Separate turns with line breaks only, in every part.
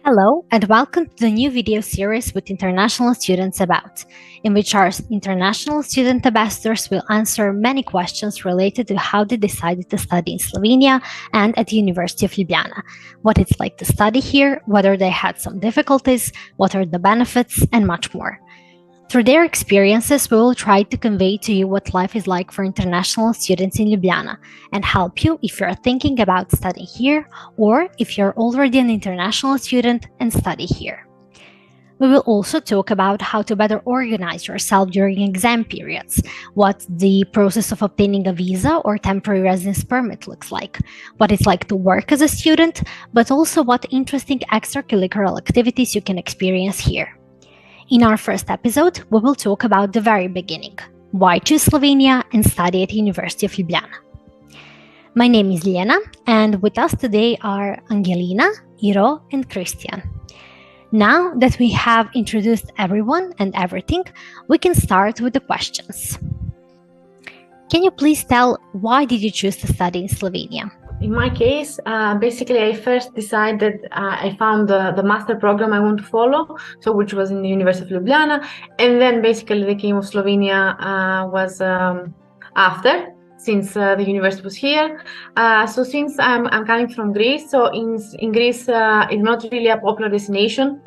Hello, and welcome to the new video series with international students about, in which our international student ambassadors will answer many questions related to how they decided to study in Slovenia and at the University of Ljubljana, what it's like to study here, whether they had some difficulties, what are the benefits, and much more. Through their experiences, we will try to convey to you what life is like for international students in Ljubljana and help you if you're thinking about studying here or if you're already an international student and study here. We will also talk about how to better organize yourself during exam periods, what the process of obtaining a visa or temporary residence permit looks like, what it's like to work as a student, but also what interesting extracurricular activities you can experience here. In our first episode, we will talk about the very beginning, why choose Slovenia and study at University of Ljubljana. My name is Liena, and with us today are Angelina, Iro, and Christian. Now that we have introduced everyone and everything, we can start with the questions. Can you please tell why did you choose to study in Slovenia?
In my case, basically, I first decided I found the master program I want to follow, so which was in the University of Ljubljana, and then basically the came of Slovenia was after, since the university was here. So since I'm coming from Greece, so in Greece it's not really a popular destination,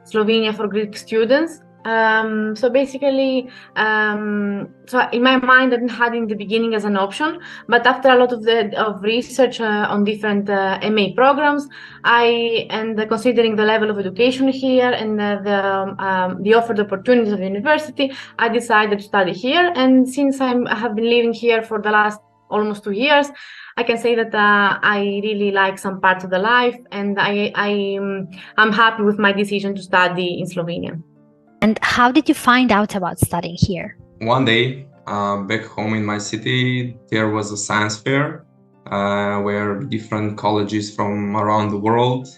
Slovenia for Greek students. So basically, so in my mind, I didn't have it in the beginning as an option, but after a lot of research on different MA programs, considering the level of education here and the offered opportunities of the university, I decided to study here. And since I have been living here for the last almost 2 years, I can say that I really like some parts of the life, and I'm happy with my decision to study in Slovenia.
And how did you find out about studying here?
One day, back home in my city, there was a science fair where different colleges from around the world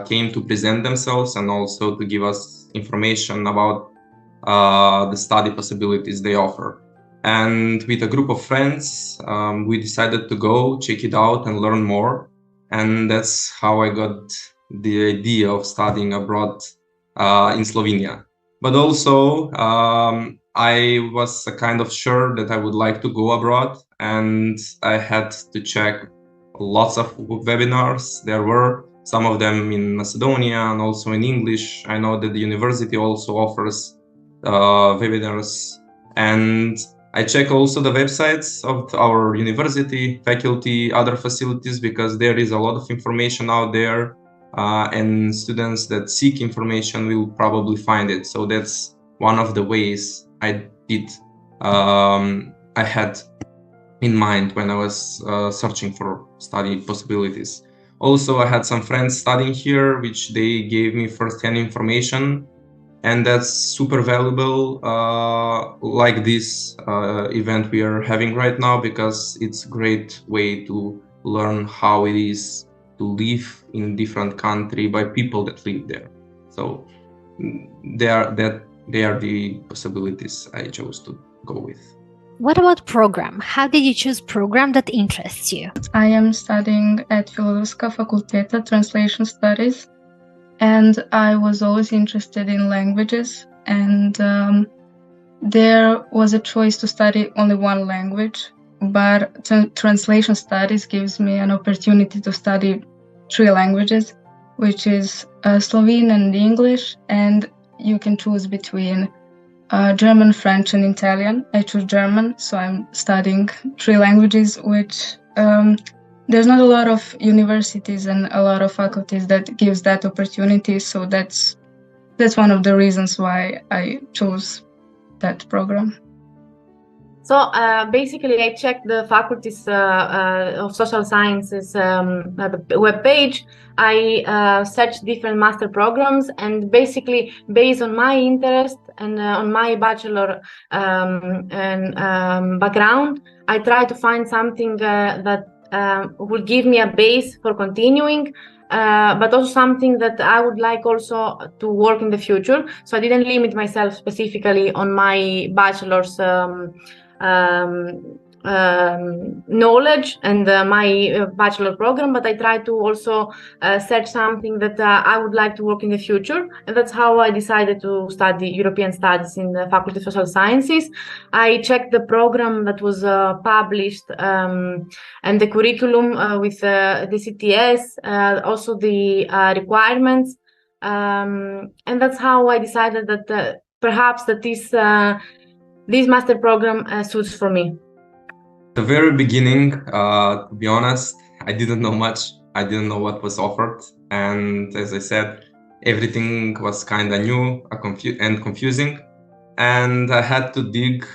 came to present themselves and also to give us information about the study possibilities they offer. And with a group of friends, we decided to go check it out and learn more. And that's how I got the idea of studying abroad in Slovenia. But also, I was kind of sure that I would like to go abroad, and I had to check lots of webinars. There were some of them in Macedonia and also in English. I know that the university also offers webinars, and I check also the websites of our university, faculty, other facilities, because there is a lot of information out there. And students that seek information will probably find it. So that's one of the ways I had in mind when I was searching for study possibilities. Also, I had some friends studying here, which they gave me first-hand information, and that's super valuable, like this event we are having right now, because it's a great way to learn how it is to live in different country by people that live there. So they are the possibilities I chose to go with.
What about program? How did you choose program that interests you?
I am studying at Filozofska fakulteta Translation Studies, and I was always interested in languages, and there was a choice to study only one language, but translation studies gives me an opportunity to study 3 languages, which is Slovene and English, and you can choose between German, French, and Italian. I choose German, so I'm studying 3 languages, which there's not a lot of universities and a lot of faculties that gives that opportunity, so that's one of the reasons why I chose that program.
So basically, I checked the faculties of social sciences web page. I searched different master programs, and basically, based on my interest and on my bachelor background, I tried to find something that would give me a base for continuing, but also something that I would like also to work in the future. So I didn't limit myself specifically on my bachelor's knowledge and my bachelor program, but I try to also search something that I would like to work in the future. And that's how I decided to study European Studies in the Faculty of Social Sciences. I checked the program that was published and the curriculum with the CTS, also the requirements. And that's how I decided that perhaps that this master program suits for me.
The very beginning, to be honest, I didn't know much. I didn't know what was offered. And as I said, everything was kind of new and confusing. And I had to dig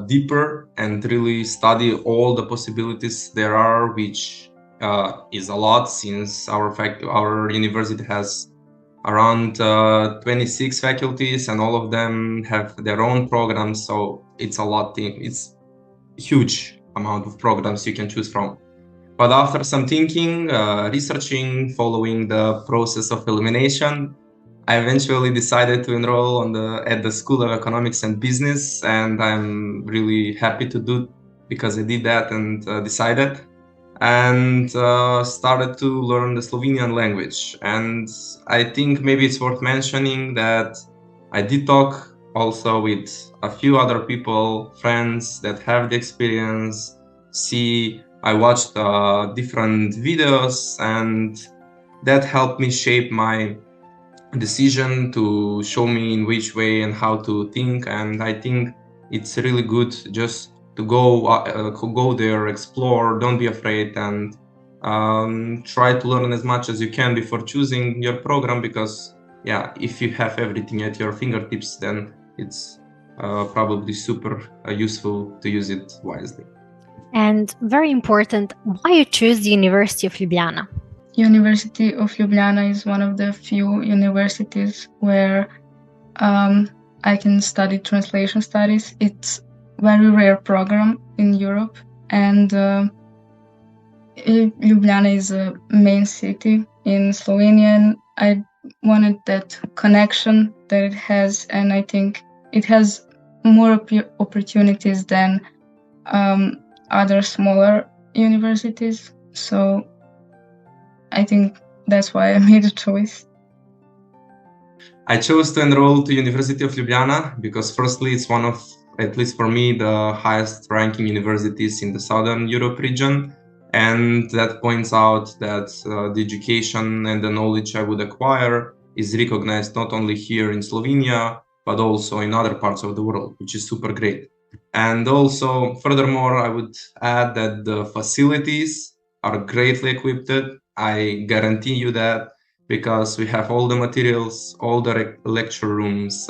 deeper and really study all the possibilities there are, which is a lot since our university has around 26 faculties and all of them have their own programs. So it's a lot. It's huge amount of programs you can choose from. But after some thinking, researching, following the process of elimination, I eventually decided to enroll at the School of Economics and Business, and I'm really happy to do because I did that and decided and started to learn the Slovenian language. And I think maybe it's worth mentioning that I did talk also with a few other people, friends that have the experience. I watched different videos, and that helped me shape my decision to show me in which way and how to think. And I think it's really good just to go there, explore, don't be afraid, and try to learn as much as you can before choosing your program, because if you have everything at your fingertips, then it's probably super useful to use it wisely.
And very important, why you choose the University of Ljubljana?
University of Ljubljana is one of the few universities where I can study translation studies. It's a very rare program in Europe, and Ljubljana is a main city in Slovenia, and I wanted that connection that it has, and I think it has more opportunities than other smaller universities. So I think that's why I made a choice.
I chose to enroll to University of Ljubljana because firstly, it's one of, at least for me, the highest ranking universities in the Southern Europe region. And that points out that the education and the knowledge I would acquire is recognized not only here in Slovenia, but also in other parts of the world, which is super great. And also, furthermore, I would add that the facilities are greatly equipped. I guarantee you that, because we have all the materials, all the lecture rooms,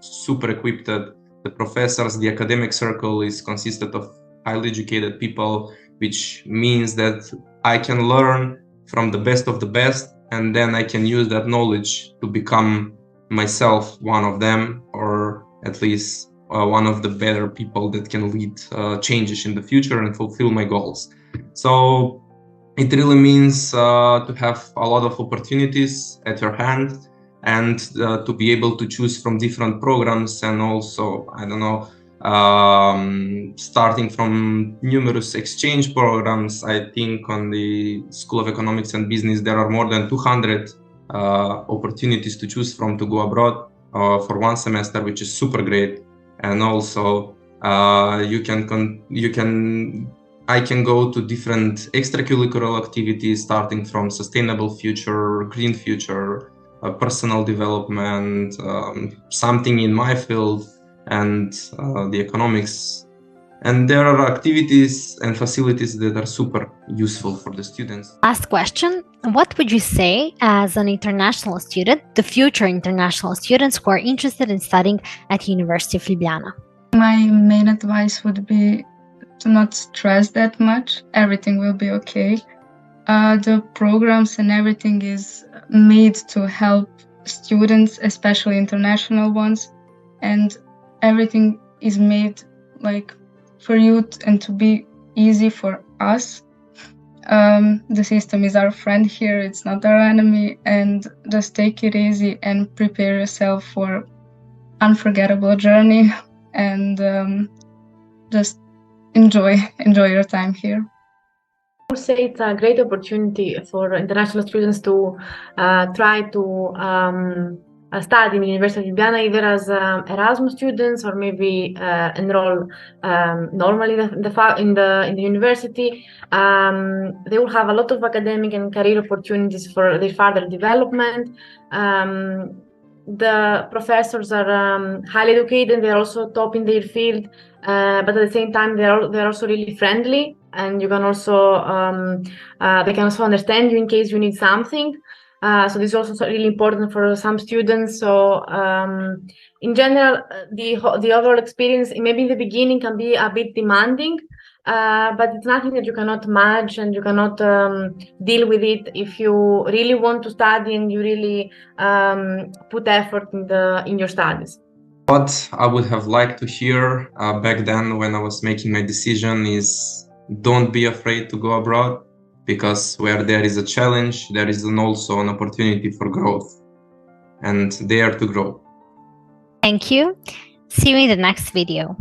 super equipped. The professors, the academic circle is consisted of highly educated people, which means that I can learn from the best of the best, and then I can use that knowledge to become myself one of them, or at least one of the better people that can lead changes in the future and fulfill my goals. So it really means to have a lot of opportunities at your hand, and to be able to choose from different programs, and also, starting from numerous exchange programs. I think on the School of Economics and Business there are more than 200 opportunities to choose from to go abroad for one semester, which is super great. And also I can go to different extracurricular activities, starting from sustainable future, green future, personal development, something in my field, and the economics. And there are activities and facilities that are super useful for the students.
Last question. What would you say as an international student, the future international students who are interested in studying at University of Ljubljana?
My main advice would be to not stress that much. Everything will be okay. The programs and everything is made to help students, especially international ones, and everything is made like for you and to be easy for us. The system is our friend here, it's not our enemy, and just take it easy and prepare yourself for unforgettable journey, and just enjoy your time here.
I would say it's a great opportunity for international students to try to study in University of Ljubljana either as Erasmus students or maybe enroll normally in the university. They will have a lot of academic and career opportunities for their further development. The professors are highly educated. They're also top in their field, but at the same time they're also really friendly, and you can also they can also understand you in case you need something. So this is also really important for some students. So in general, the overall experience maybe in the beginning can be a bit demanding, but it's nothing that you cannot manage and you cannot deal with it if you really want to study and you really put effort in your studies.
What I would have liked to hear back then when I was making my decision is don't be afraid to go abroad, because where there is a challenge, there is also an opportunity for growth, and dare to grow.
Thank you. See you in the next video.